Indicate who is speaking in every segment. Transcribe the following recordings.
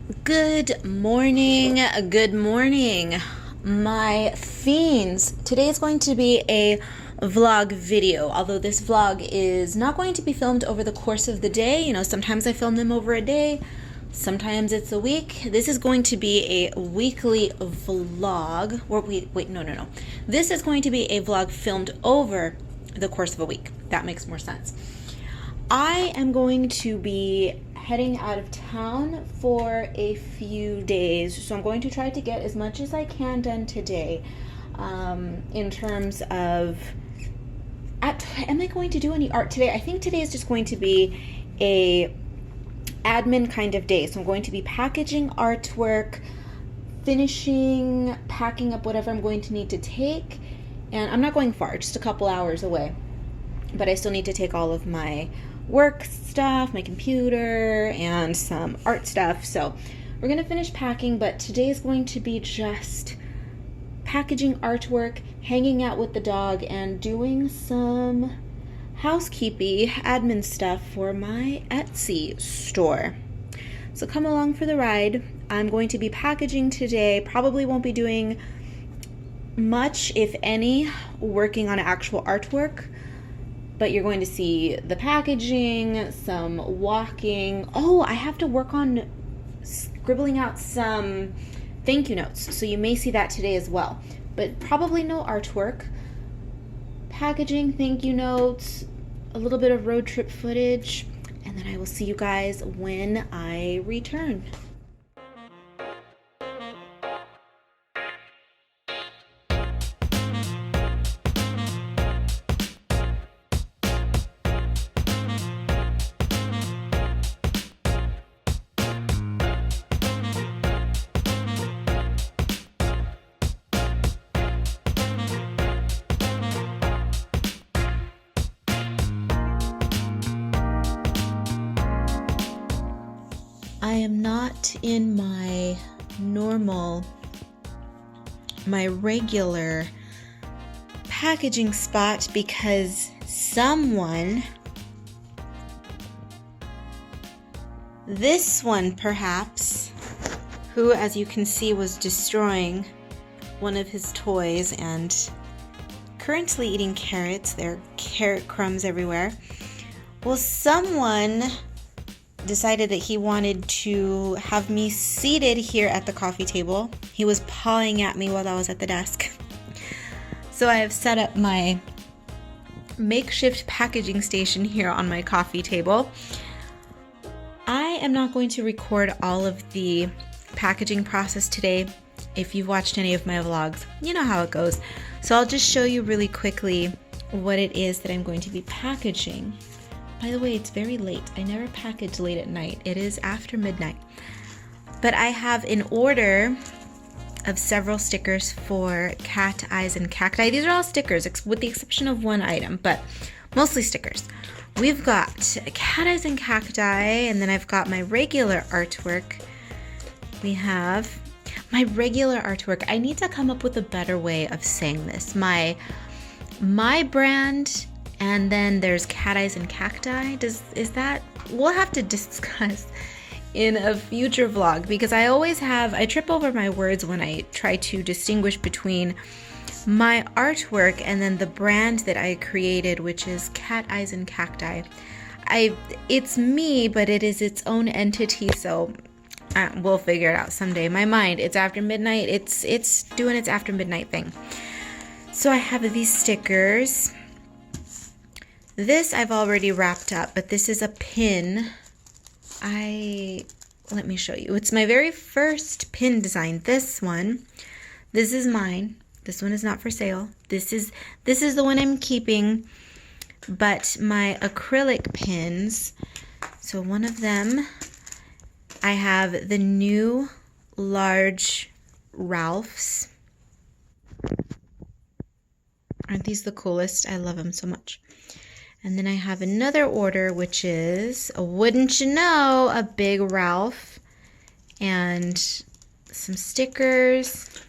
Speaker 1: Good morning, good morning, my fiends. Today is going to be a vlog video, although this vlog is not going to be filmed over the course of the day. You know, sometimes I film them over a day, sometimes it's a week. This is going to be a weekly vlog, or no. This is going to be a vlog filmed over the course of a week. That makes more sense. I am going to be heading out of town for a few days, so I'm going to try to get as much as I can done today in terms of am I going to do any art today? I think today is just going to be a admin kind of day, so I'm going to be packaging artwork, finishing packing up whatever I'm going to need to take, and I'm not going far, just a couple hours away, but I still need to take all of my work stuff, my computer, and some art stuff. So we're gonna finish packing, but today is going to be just packaging artwork, hanging out with the dog, and doing some housekeeping admin stuff for my Etsy store. So come along for the ride. I'm going to be packaging today. Probably won't be doing much, if any, working on actual artwork, but you're going to see the packaging, some walking. Oh, I have to work on scribbling out some thank you notes, so you may see that today as well. But probably no artwork. Packaging, thank you notes, a little bit of road trip footage, and then I will see you guys when I return. I am not in my regular packaging spot because this one perhaps, who as you can see was destroying one of his toys and currently eating carrots. There are carrot crumbs everywhere. Well, someone decided that he wanted to have me seated here at the coffee table. He was pawing at me while I was at the desk. So I have set up my makeshift packaging station here on my coffee table. I am not going to record all of the packaging process today. If you've watched any of my vlogs, you know how it goes. So I'll just show you really quickly what it is that I'm going to be packaging. By the way, it's very late. I never package late at night. It is after midnight. But I have an order of several stickers for cat eyes and cacti. These are all stickers with the exception of one item, but mostly stickers. We've got cat eyes and cacti, and then I've got my regular artwork. We have my regular artwork. I need to come up with a better way of saying this. My brand, and then there's cat eyes and cacti. We'll have to discuss in a future vlog, because I trip over my words when I try to distinguish between my artwork and then the brand that I created, which is cat eyes and cacti. It's me, but it is its own entity, so we'll figure it out someday. My mind, it's after midnight. It's doing its after midnight thing. So I have these stickers. This I've already wrapped up, but this is a pin. Let me show you. It's my very first pin design. This is mine. This one is not for sale. This is the one I'm keeping, but my acrylic pins. So one of them, I have the new large Ralphs. Aren't these the coolest? I love them so much. And then I have another order, which is, wouldn't you know, a big Ralph and some stickers.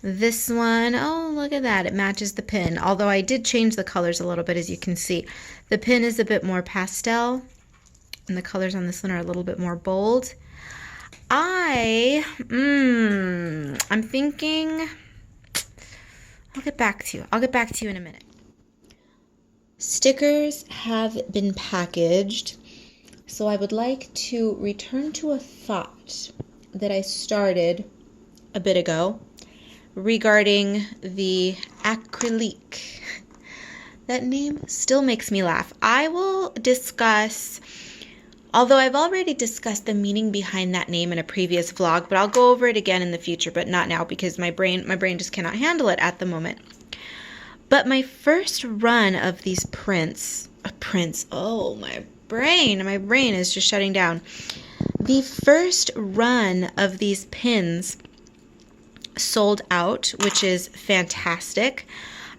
Speaker 1: This one, oh, look at that. It matches the pin. Although I did change the colors a little bit, as you can see. The pin is a bit more pastel, and the colors on this one are a little bit more bold. I'm thinking, I'll get back to you. I'll get back to you in a minute. Stickers have been packaged, so I would like to return to a thought that I started a bit ago regarding the acrylic. That name still makes me laugh. I will discuss, although I've already discussed the meaning behind that name in a previous vlog, but I'll go over it again in the future, but not now because my brain just cannot handle it at the moment. But my first run of these prints, oh, my brain is just shutting down. The first run of these pins sold out, which is fantastic.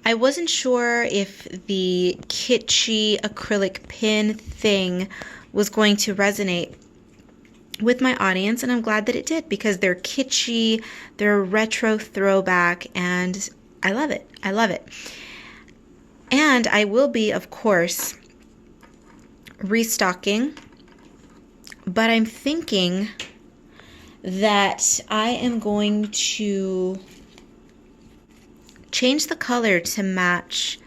Speaker 1: I wasn't sure if the kitschy acrylic pin thing was going to resonate with my audience, and I'm glad that it did because they're kitschy, they're a retro throwback, and I love it. I love it. And I will be, of course, restocking, but I'm thinking that I am going to change the color to match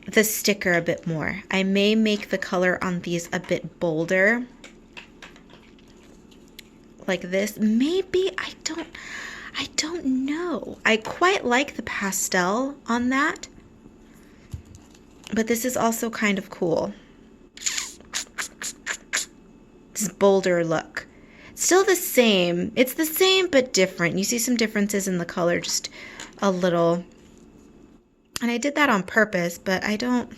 Speaker 1: the sticker a bit more. I may make the color on these a bit bolder, like this. Maybe, I don't know. I quite like the pastel on that, but this is also kind of cool. This bolder look. Still the same. It's the same but different. You see some differences in the color, just a little. And I did that on purpose, but I don't know.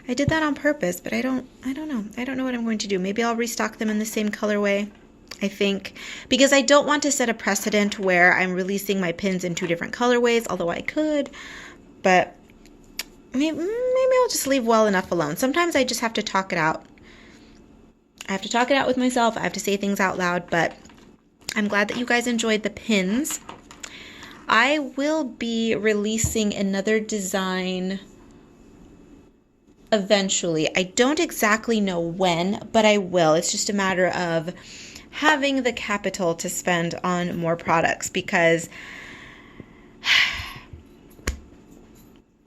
Speaker 1: I don't know. I don't know what I'm going to do. Maybe I'll restock them in the same colorway, I think, because I don't want to set a precedent where I'm releasing my pins in two different colorways, although I could, but maybe I'll just leave well enough alone. Sometimes I just have to talk it out. I have to talk it out with myself. I have to say things out loud, but I'm glad that you guys enjoyed the pins. I will be releasing another design eventually. I don't exactly know when, but I will. It's just a matter of having the capital to spend on more products because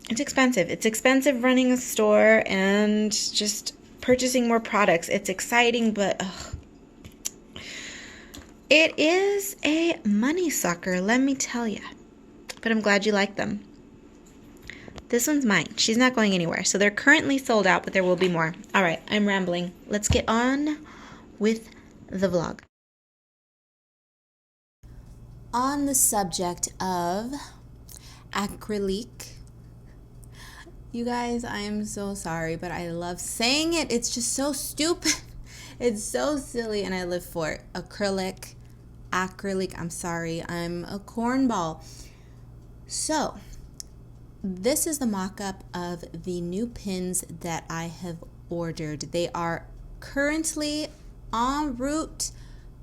Speaker 1: it's expensive. It's expensive running a store and just purchasing more products. It's exciting, but it is a money sucker, let me tell you. But I'm glad you like them. This one's mine. She's not going anywhere. So they're currently sold out, but there will be more. All right, I'm rambling. Let's get on with the vlog. On the subject of acrylic, you guys, I am so sorry, but I love saying it. It's just so stupid. It's so silly, and I live for it. Acrylic, I'm sorry. I'm a cornball. So, this is the mock-up of the new pins that I have ordered. They are currently en route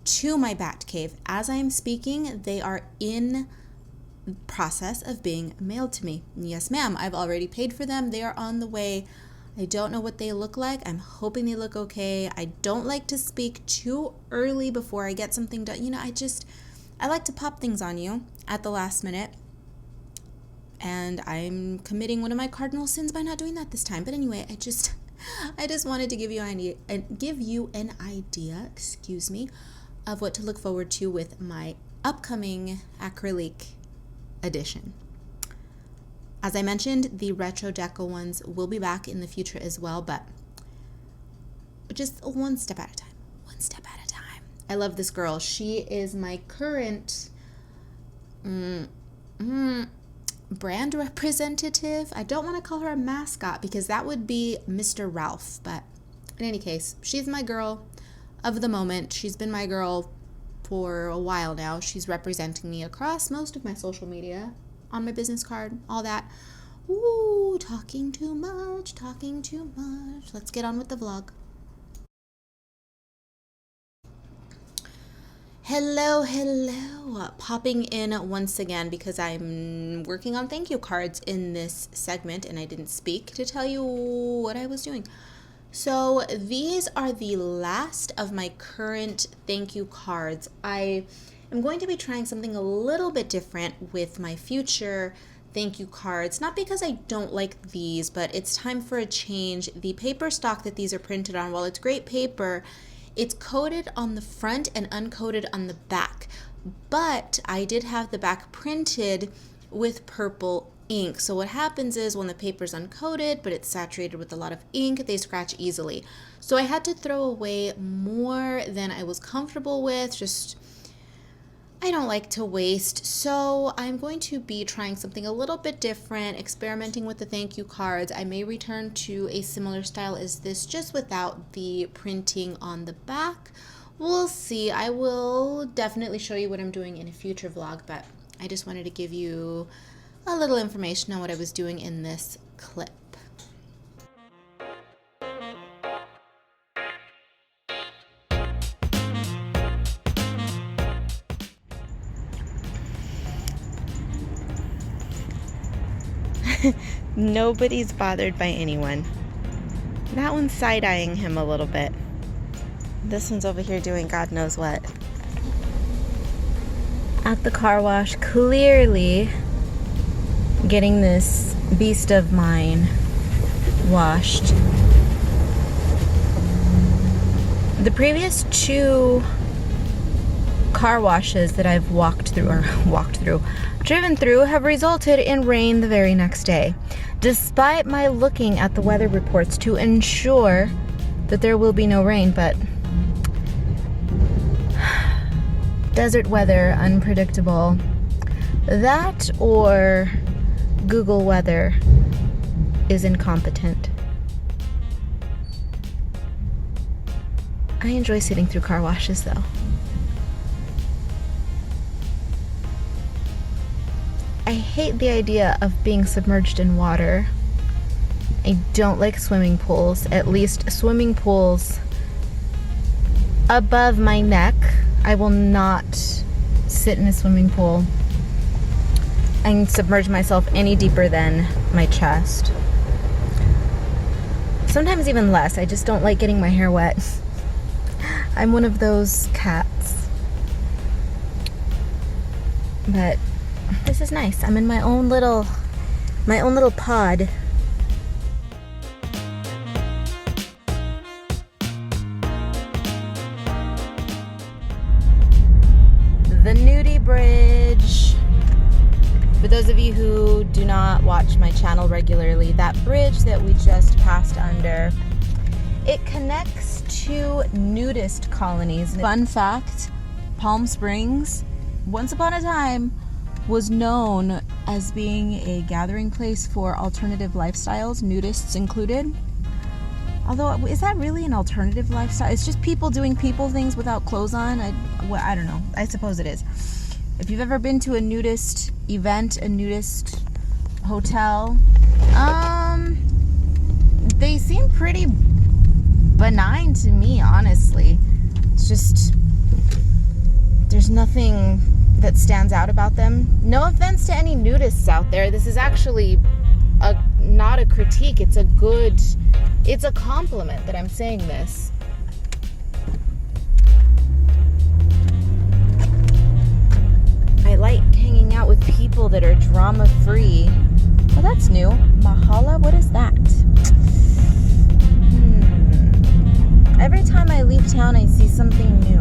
Speaker 1: to my bat cave. As I am speaking, they are in process of being mailed to me. Yes, ma'am. I've already paid for them. They are on the way. I don't know what they look like. I'm hoping they look okay. I don't like to speak too early before I get something done. You know, I like to pop things on you at the last minute. And I'm committing one of my cardinal sins by not doing that this time. But anyway, I just wanted to give you an idea, excuse me, of what to look forward to with my upcoming acrylic edition. As I mentioned, the retro deco ones will be back in the future as well, but just one step at a time. One step at a time. I love this girl. She is my current brand representative. I don't want to call her a mascot because that would be Mr. Ralph, but in any case, she's my girl of the moment. She's been my girl for a while now. She's representing me across most of my social media, on my business card, all that. Ooh, talking too much. Let's get on with the vlog. Hello. Popping in once again because I'm working on thank you cards in this segment and I didn't speak to tell you what I was doing. So these are the last of my current thank you cards. I am going to be trying something a little bit different with my future thank you cards. Not because I don't like these, but it's time for a change. The paper stock that these are printed on, while it's great paper, it's coated on the front and uncoated on the back. But I did have the back printed with purple ink. So what happens is when the paper's uncoated, but it's saturated with a lot of ink, they scratch easily. So I had to throw away more than I was comfortable with. Just, I don't like to waste. So I'm going to be trying something a little bit different, experimenting with the thank you cards. I may return to a similar style as this, just without the printing on the back. We'll see. I will definitely show you what I'm doing in a future vlog, but I just wanted to give you a little information on what I was doing in this clip. Nobody's bothered by anyone. That one's side-eyeing him a little bit. This one's over here doing God knows what. At the car wash, clearly getting this beast of mine washed. The previous 2 car washes that I've driven through have resulted in rain the very next day. Despite my looking at the weather reports to ensure that there will be no rain, but desert weather, unpredictable. That or Google weather is incompetent. I enjoy sitting through car washes though. I hate the idea of being submerged in water. I don't like swimming pools, at least swimming pools above my neck. I will not sit in a swimming pool and submerge myself any deeper than my chest. Sometimes even less. I just don't like getting my hair wet. I'm one of those cats. But this is nice. I'm in my own little pod. The Nudie Bridge. For those of you who do not watch my channel regularly, that bridge that we just passed under, it connects 2 nudist colonies. Fun fact, Palm Springs, once upon a time, was known as being a gathering place for alternative lifestyles, nudists included. Although, is that really an alternative lifestyle? It's just people doing people things without clothes on. I don't know. I suppose it is. If you've ever been to a nudist event, a nudist hotel, they seem pretty benign to me, honestly. It's just, there's nothing that stands out about them. No offense to any nudists out there. This is actually not a critique. It's a compliment that I'm saying this. I like hanging out with people that are drama-free. Well, that's new. Mahala? What is that? Every time I leave town, I see something new.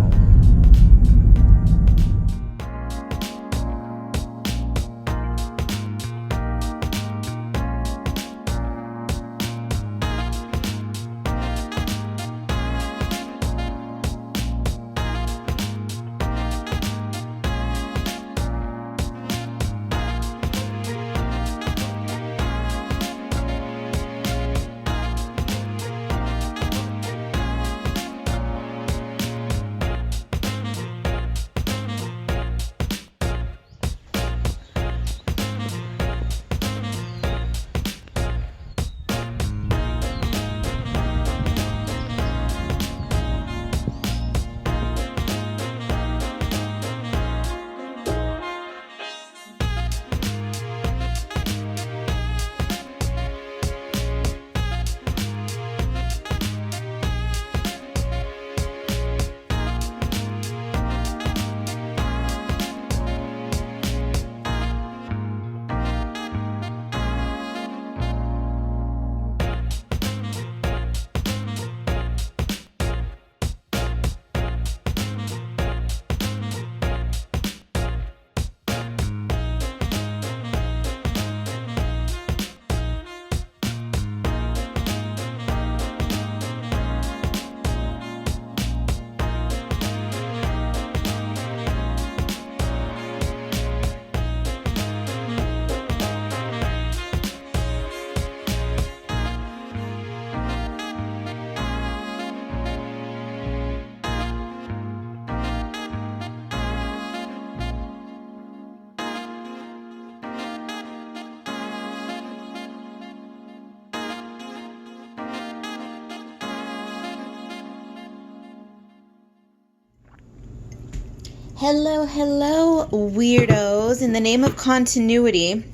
Speaker 1: Hello, hello, weirdos. In the name of continuity,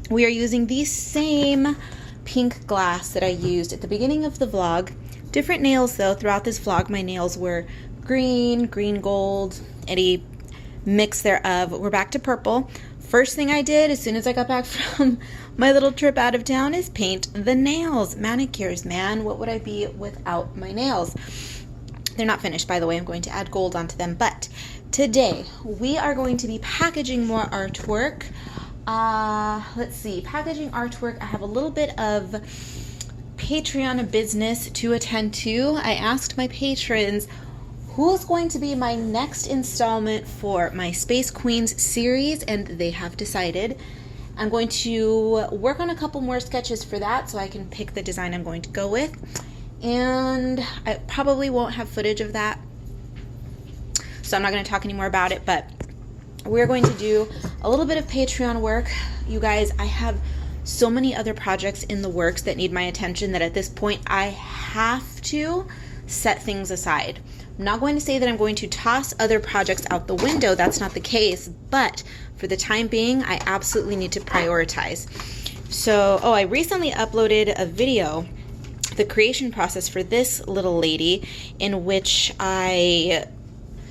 Speaker 1: we are using the same pink glass that I used at the beginning of the vlog. Different nails, though. Throughout this vlog, my nails were green, green gold, any mix thereof. We're back to purple. First thing I did as soon as I got back from my little trip out of town is paint the nails. Manicures, man. What would I be without my nails? They're not finished, by the way. I'm going to add gold onto them, but today we are going to be packaging more artwork. Let's see, packaging artwork. I have a little bit of Patreon business to attend to. I asked my patrons who's going to be my next installment for my Space Queens series, and they have decided. I'm going to work on a couple more sketches for that so I can pick the design I'm going to go with. And I probably won't have footage of that, so I'm not going to talk anymore about it, but we're going to do a little bit of Patreon work. You guys, I have so many other projects in the works that need my attention that at this point I have to set things aside. I'm not going to say that I'm going to toss other projects out the window. That's not the case, but for the time being, I absolutely need to prioritize. So, I recently uploaded a video, the creation process for this little lady, in which I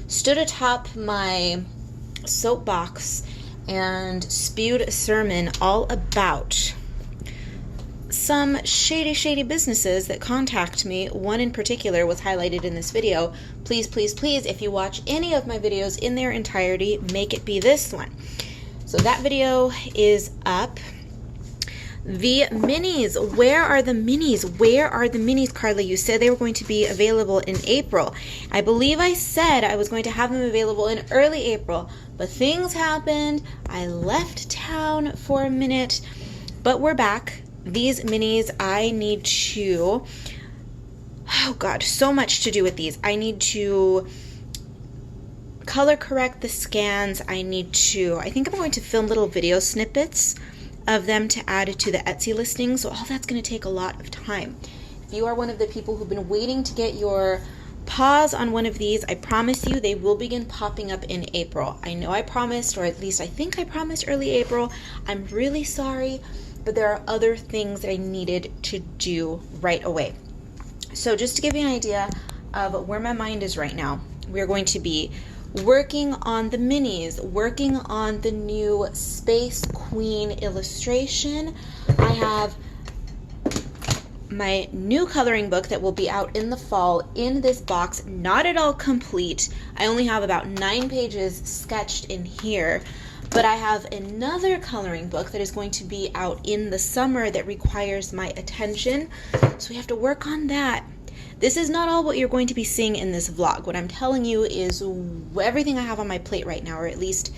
Speaker 1: stood atop my soapbox and spewed a sermon all about some shady businesses that contact me. One in particular was highlighted in this video. Please, please, please, if you watch any of my videos in their entirety, make it be this one. So that video is up. The minis, where are the minis? Where are the minis, Karla? You said they were going to be available in April. I believe I said I was going to have them available in early April, but things happened. I left town for a minute, but we're back. These minis, I need to, oh God, so much to do with these. I need to color correct the scans. I think I'm going to film little video snippets of them to add to the Etsy listing, so all that's going to take a lot of time. If you are one of the people who've been waiting to get your paws on one of these, I promise you they will begin popping up in April. I know I promised, or at least I think I promised early April. I'm really sorry, but there are other things that I needed to do right away. So just to give you an idea of where my mind is right now, we're going to be working on the minis, working on the new Space Queen illustration. I have my new coloring book that will be out in the fall in this box, not at all complete. I only have about 9 pages sketched in here, but I have another coloring book that is going to be out in the summer that requires my attention, so we have to work on that. This is not all what you're going to be seeing in this vlog. What I'm telling you is everything I have on my plate right now, or at least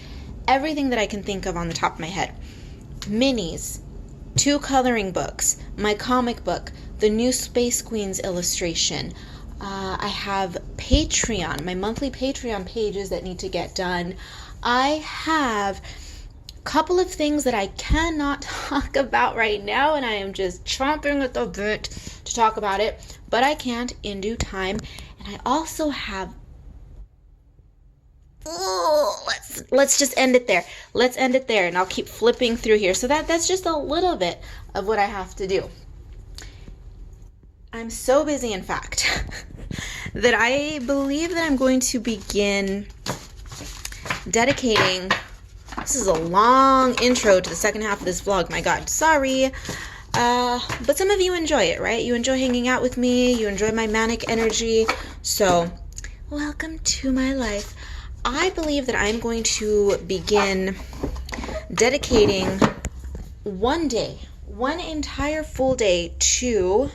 Speaker 1: everything that I can think of on the top of my head. Minis, 2 coloring books, my comic book, the new Space Queens illustration. I have Patreon, my monthly Patreon pages that need to get done. I have a couple of things that I cannot talk about right now, and I am just chomping at the bit to talk about it, but I can't in due time. And I also have, let's just end it there. Let's end it there, and I'll keep flipping through here. So that's just a little bit of what I have to do. I'm so busy, in fact, that I believe that I'm going to begin dedicating. This is a long intro to the second half of this vlog. My God, sorry. But some of you enjoy it, right? You enjoy hanging out with me. You enjoy my manic energy. So, welcome to my life. I believe that I'm going to begin dedicating one day, one entire full day to,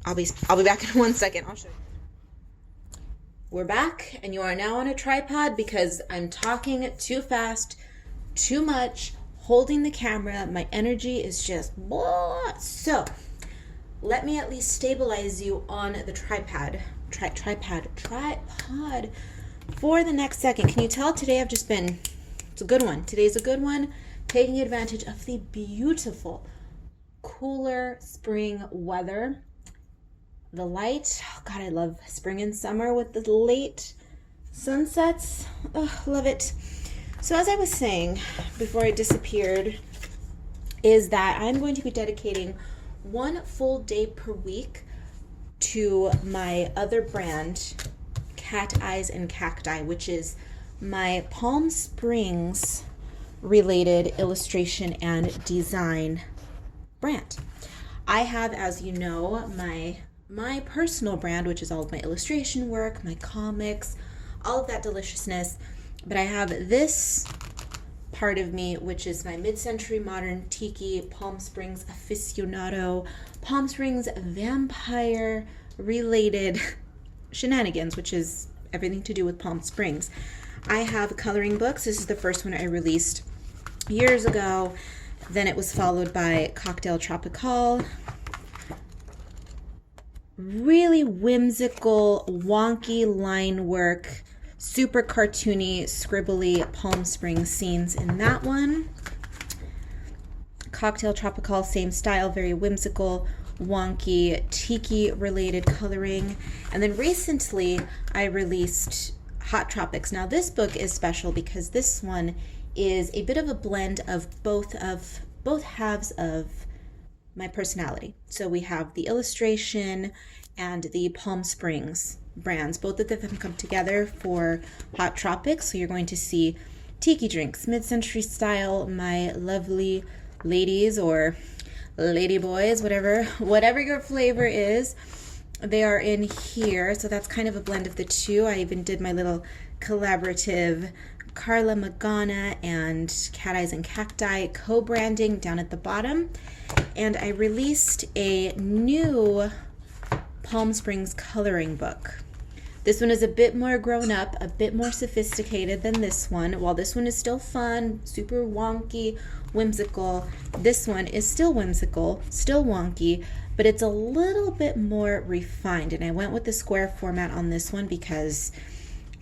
Speaker 1: I'll be back in 1 second. I'll show you. We're back, and you are now on a tripod because I'm talking too fast, too much, holding the camera. My energy is just blah. So let me at least stabilize you on the tripod for the next second. Can you tell today I've just been, it's a good one. Today's a good one, taking advantage of the beautiful, cooler spring weather. The light, oh God, I love spring and summer with the late Sunsets, oh, love it. So as I was saying before I disappeared, is that I'm going to be dedicating one full day per week to my other brand, Cat Eyes and Cacti, which is my Palm Springs related illustration and design brand. I have, as you know, my personal brand, which is all of my illustration work, my comics, all of that deliciousness. But I have this part of me, which is my mid-century modern tiki Palm Springs aficionado, Palm Springs vampire related shenanigans, which is everything to do with Palm Springs. I have coloring books. This is the first one I released years ago. Then it was followed by Cocktail Tropical. Really whimsical, wonky line work, super cartoony, scribbly Palm Springs scenes in that one. Cocktail Tropical, same style, very whimsical, wonky, tiki related coloring. And then recently I released Hot Tropics. Now this book is special because this one is a bit of a blend of both halves of my personality. So we have the illustration and the Palm Springs brands. Both of them come together for Hot Tropics. So you're going to see tiki drinks, mid-century style, my lovely ladies or lady boys, whatever your flavor is, they are in here. So that's kind of a blend of the two. I even did my little collaborative Karla and Cat Eyes and Cacti co-branding down at the bottom. And I released a new Palm Springs coloring book. This one is a bit more grown up, a bit more sophisticated than this one. While this one is still fun, super wonky, whimsical, this one is still whimsical, still wonky, but it's a little bit more refined. And I went with the square format on this one because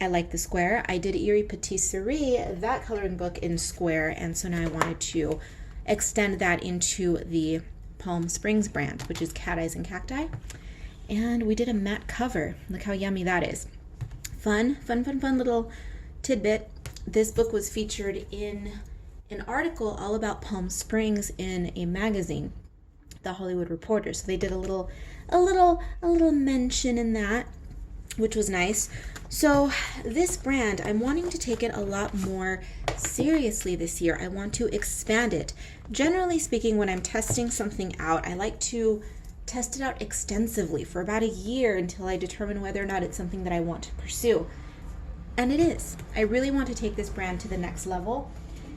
Speaker 1: I like the square. I did Erie Patisserie, that coloring book, in square, and so now I wanted to extend that into the Palm Springs brand, which is Cat Eyes and Cacti. And we did a matte cover. Look how yummy that is. Fun little tidbit. This book was featured in an article all about Palm Springs in a magazine, The Hollywood Reporter. So they did a little mention in that, which was nice. So this brand, I'm wanting to take it a lot more seriously this year. I want to expand it. Generally speaking, when I'm testing something out, I like to test it out extensively for about a year until I determine whether or not it's something that I want to pursue. And it is. I really want to take this brand to the next level.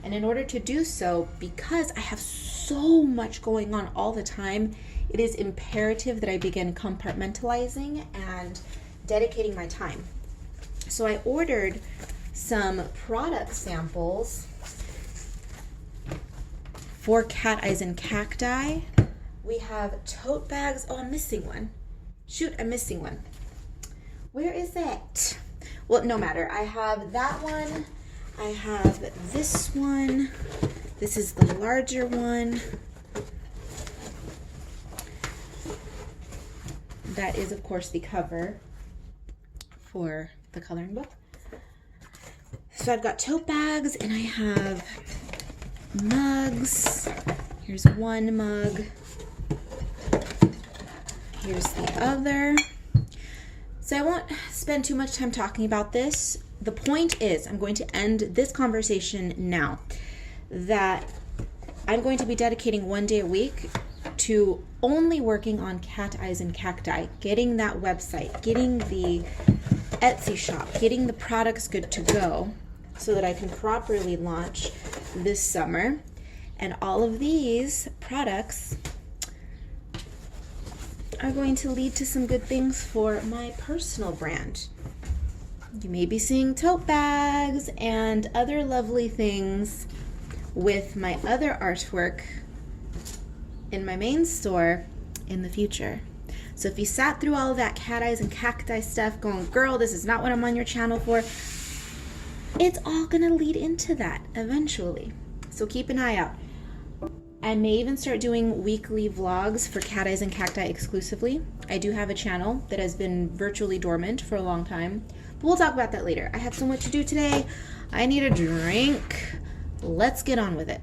Speaker 1: And in order to do so, because I have so much going on all the time, it is imperative that I begin compartmentalizing and dedicating my time. So I ordered some product samples for Cat Eyes and Cacti. We have tote bags. Oh, I'm missing one. Shoot, I'm missing one. Where is it? Well, no matter. I have that one. I have this one. This is the larger one. That is, of course, the cover for the coloring book. So I've got tote bags and I have mugs. Here's one mug. Here's the other. So I won't spend too much time talking about this. The point is, I'm going to end this conversation now, that I'm going to be dedicating one day a week to only working on Cat Eyes and Cacti, getting that website, getting the Etsy shop, getting the products good to go so that I can properly launch this summer. And all of these products are going to lead to some good things for my personal brand. You may be seeing tote bags and other lovely things with my other artwork in my main store in the future. So if you sat through all of that Cat Eyes and Cacti stuff going, girl, this is not what I'm on your channel for, it's all gonna lead into that eventually. So keep an eye out. I may even start doing weekly vlogs for Cat Eyes and Cacti exclusively. I do have a channel that has been virtually dormant for a long time, But we'll talk about that later. I have so much to do today. I need a drink. Let's get on with it.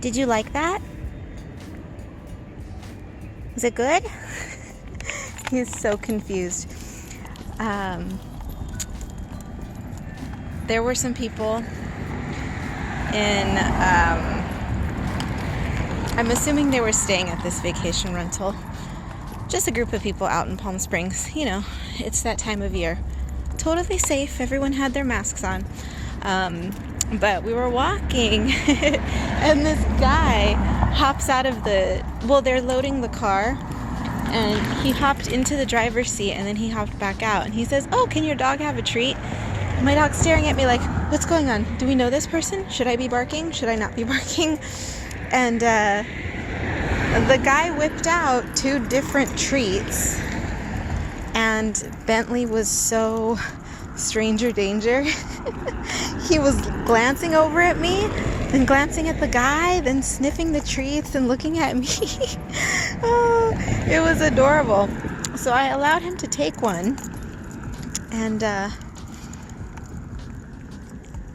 Speaker 1: Did you like that? Was it good? He's so confused. There were some people in, I'm assuming they were staying at this vacation rental. Just a group of people out in Palm Springs. You know, it's that time of year. Totally safe. Everyone had their masks on. But we were walking and this guy hops out of they're loading the car, and he hopped into the driver's seat and then he hopped back out and he says, "Oh, can your dog have a treat?" And my dog's staring at me like, "What's going on? Do we know this person? Should I be barking? Should I not be barking?" And the guy whipped out 2 different treats, and Bentley was so stranger danger. He was glancing over at me, then glancing at the guy, then sniffing the treats and looking at me. Oh, it was adorable. So I allowed him to take one, and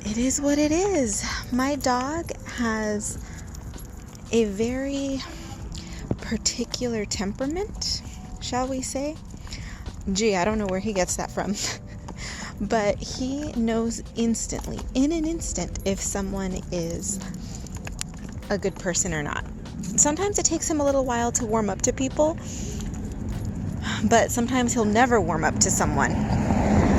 Speaker 1: it is what it is. My dog has a very particular temperament, shall we say. Gee, I don't know where he gets that from. But he knows instantly, in an instant, if someone is a good person or not. Sometimes it takes him a little while to warm up to people, but sometimes he'll never warm up to someone.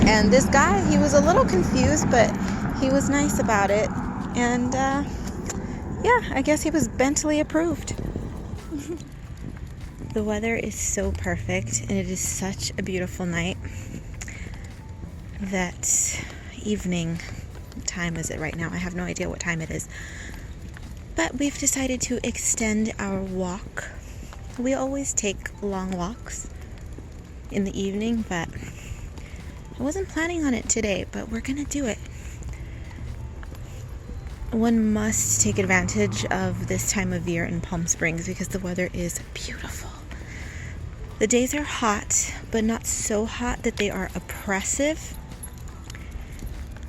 Speaker 1: And this guy, he was a little confused, but he was nice about it. And yeah, I guess he was Bentley approved. The weather is so perfect, and it is such a beautiful night. That evening, what time is it right now? I have no idea what time it is. But we've decided to extend our walk. We always take long walks in the evening, but I wasn't planning on it today, but we're gonna do it. One must take advantage of this time of year in Palm Springs because the weather is beautiful. The days are hot, but not so hot that they are oppressive.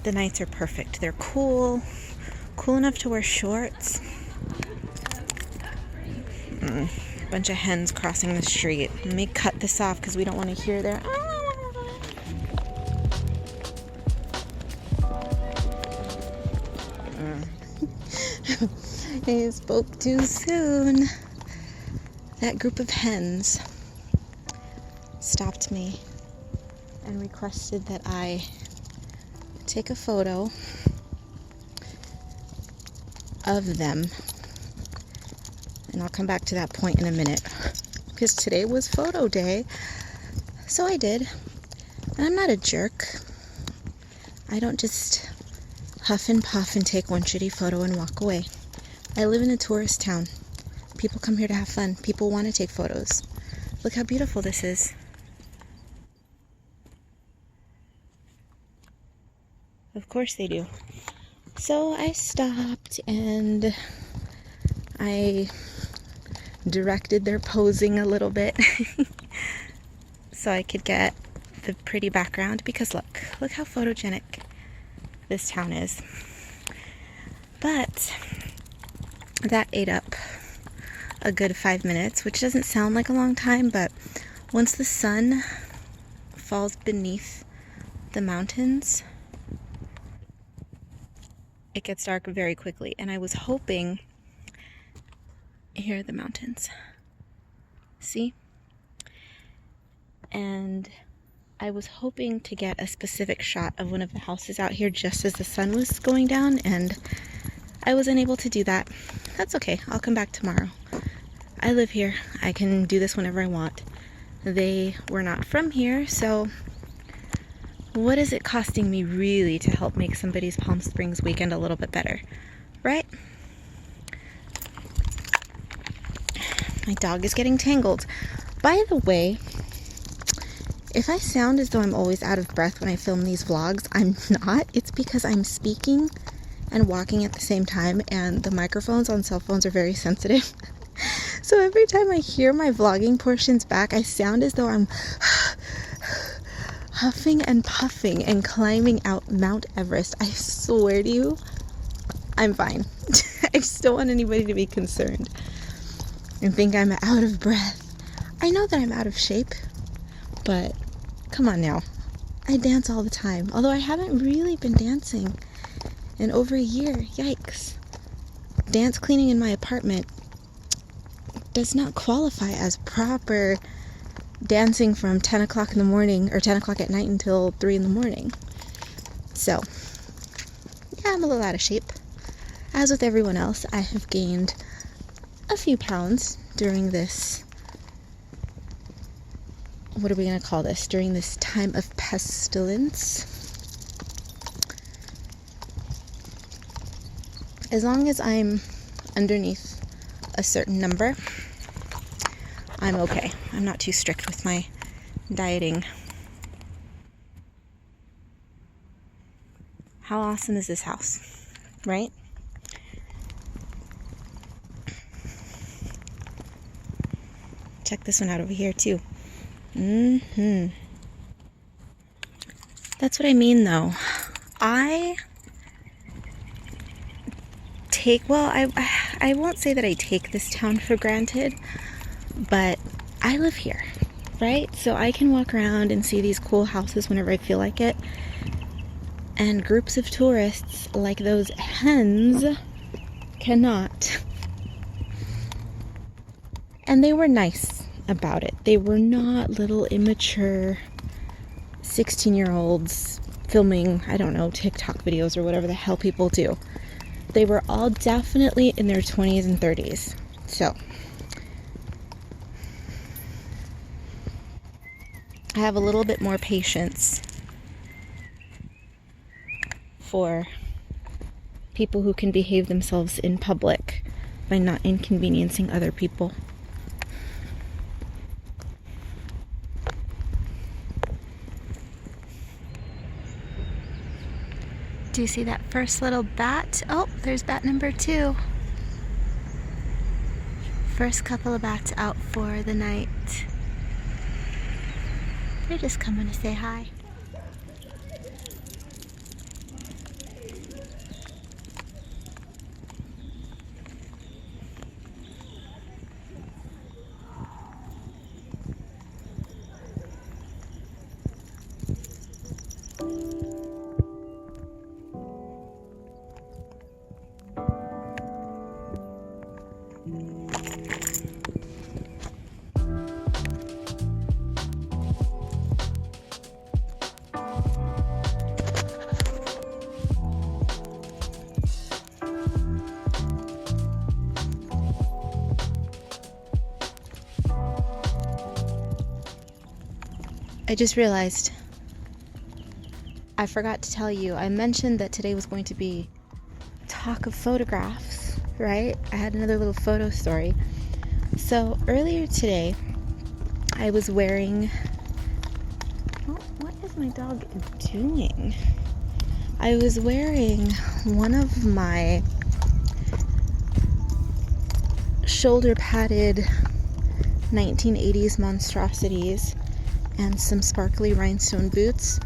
Speaker 1: The nights are perfect. They're cool enough to wear shorts. Bunch of hens crossing the street. Let me cut this off because we don't want to hear their... I spoke too soon. That group of hens stopped me and requested that I take a photo of them, and I'll come back to that point in a minute because today was photo day. So I did, and I'm not a jerk. I don't just huff and puff and take one shitty photo and walk away. I live in a tourist town. People come here to have fun. People want to take photos. Look how beautiful this is. Of course they do. So I stopped and I directed their posing a little bit so I could get the pretty background because look how photogenic this town is. But that ate up a good 5 minutes, which doesn't sound like a long time, but once the sun falls beneath the mountains, it gets dark very quickly. And I was hoping, here are the mountains. See? And I was hoping to get a specific shot of one of the houses out here just as the sun was going down, and I wasn't able to do that. That's okay. I'll come back tomorrow. I live here. I can do this whenever I want. They were not from here, so what is it costing me really to help make somebody's Palm Springs weekend a little bit better, right? My dog is getting tangled. By the way, if I sound as though I'm always out of breath when I film these vlogs, I'm not. It's because I'm speaking and walking at the same time, and the microphones on cell phones are very sensitive. So every time I hear my vlogging portions back, I sound as though I'm huffing and puffing and climbing out Mount Everest. I swear to you, I'm fine. I just don't want anybody to be concerned and think I'm out of breath. I know that I'm out of shape, but come on now. I dance all the time, although I haven't really been dancing in over a year. Yikes. Dance cleaning in my apartment does not qualify as proper dancing from 10 o'clock in the morning or 10 o'clock at night until 3 in the morning. So, yeah, I'm a little out of shape. As with everyone else, I have gained a few pounds during this, what are we going to call this? During this time of pestilence. As long as I'm underneath a certain number, I'm okay. I'm not too strict with my dieting. How awesome is this house, right? Check this one out over here too. That's what I mean though. I won't say that I take this town for granted, but I live here, right? So I can walk around and see these cool houses whenever I feel like it. And groups of tourists like those hens cannot. And they were nice about it. They were not little immature 16-year-olds filming, I don't know, TikTok videos or whatever the hell people do. They were all definitely in their 20s and 30s. So I have a little bit more patience for people who can behave themselves in public by not inconveniencing other people. Do you see that first little bat? Oh, there's bat number 2. First couple of bats out for the night. They're just coming to say hi. I just realized I forgot to tell you. I mentioned that today was going to be talk of photographs, right? I had another little photo story. So earlier today, I was wearing... Oh, what is my dog doing? I was wearing one of my shoulder-padded 1980s monstrosities and some sparkly rhinestone boots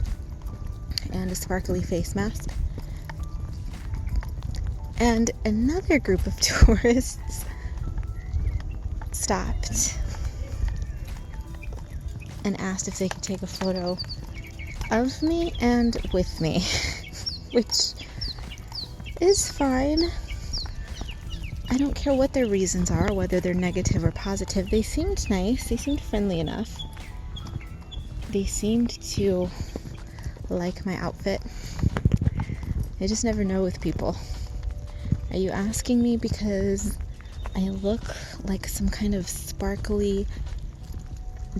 Speaker 1: and a sparkly face mask. And another group of tourists stopped and asked if they could take a photo of me and with me, which is fine. I don't care what their reasons are, whether they're negative or positive. They seemed nice. They seemed friendly enough. They seemed to like my outfit. I just never know with people. Are you asking me because I look like some kind of sparkly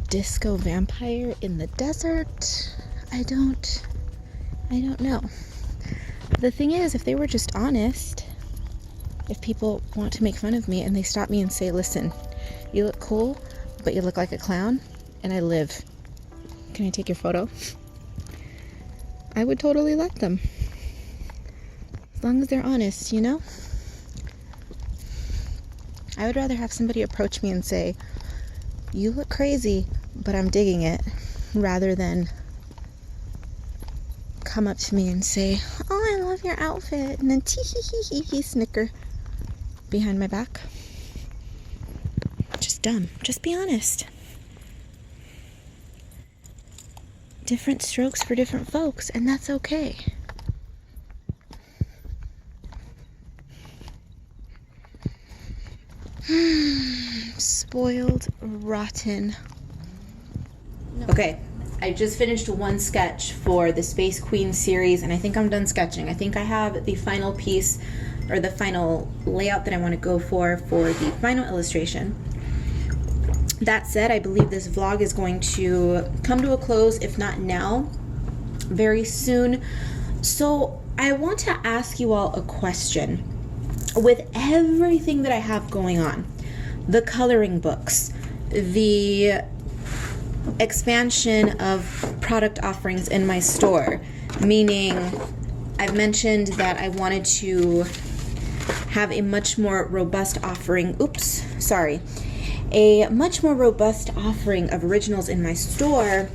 Speaker 1: disco vampire in the desert? I don't know. The thing is, if they were just honest, if people want to make fun of me and they stop me and say, listen, you look cool, but you look like a clown, and I live. Can I take your photo? I would totally let them. As long as they're honest, you know? I would rather have somebody approach me and say, you look crazy, but I'm digging it, rather than come up to me and say, oh, I love your outfit, and then tee-hee-hee-hee snicker behind my back. Just dumb. Just be honest. Different strokes for different folks, and that's okay. Spoiled, rotten. Okay, I just finished one sketch for the Space Queen series, and I think I'm done sketching. I think I have the final piece, or the final layout that I want to go for the final illustration. That said, I believe this vlog is going to come to a close, if not now, very soon. So I want to ask you all a question. With everything that I have going on, the coloring books, the expansion of product offerings in my store, meaning I've mentioned that I wanted to have a much more robust offering, a much more robust offering of originals in my store.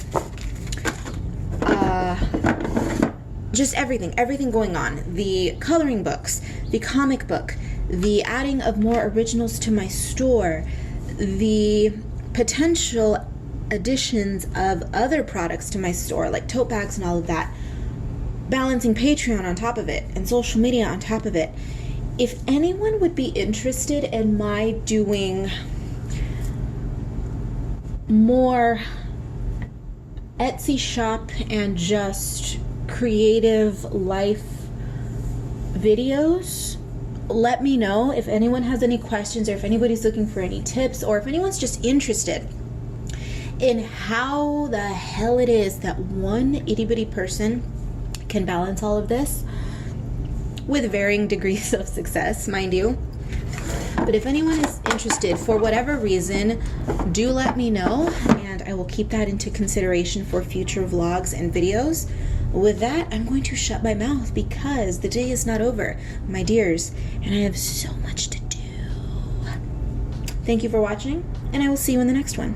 Speaker 1: Just everything going on. The coloring books, the comic book, the adding of more originals to my store, the potential additions of other products to my store, like tote bags and all of that, balancing Patreon on top of it, and social media on top of it. If anyone would be interested in my doing more Etsy shop and just creative life videos, let me know. If anyone has any questions, or if anybody's looking for any tips, or if anyone's just interested in how the hell it is that one itty-bitty person can balance all of this with varying degrees of success, mind you. But if anyone is interested for whatever reason, do let me know, and I will keep that into consideration for future vlogs and videos. With that, I'm going to shut my mouth because the day is not over, my dears, and I have so much to do. Thank you for watching, and I will see you in the next one.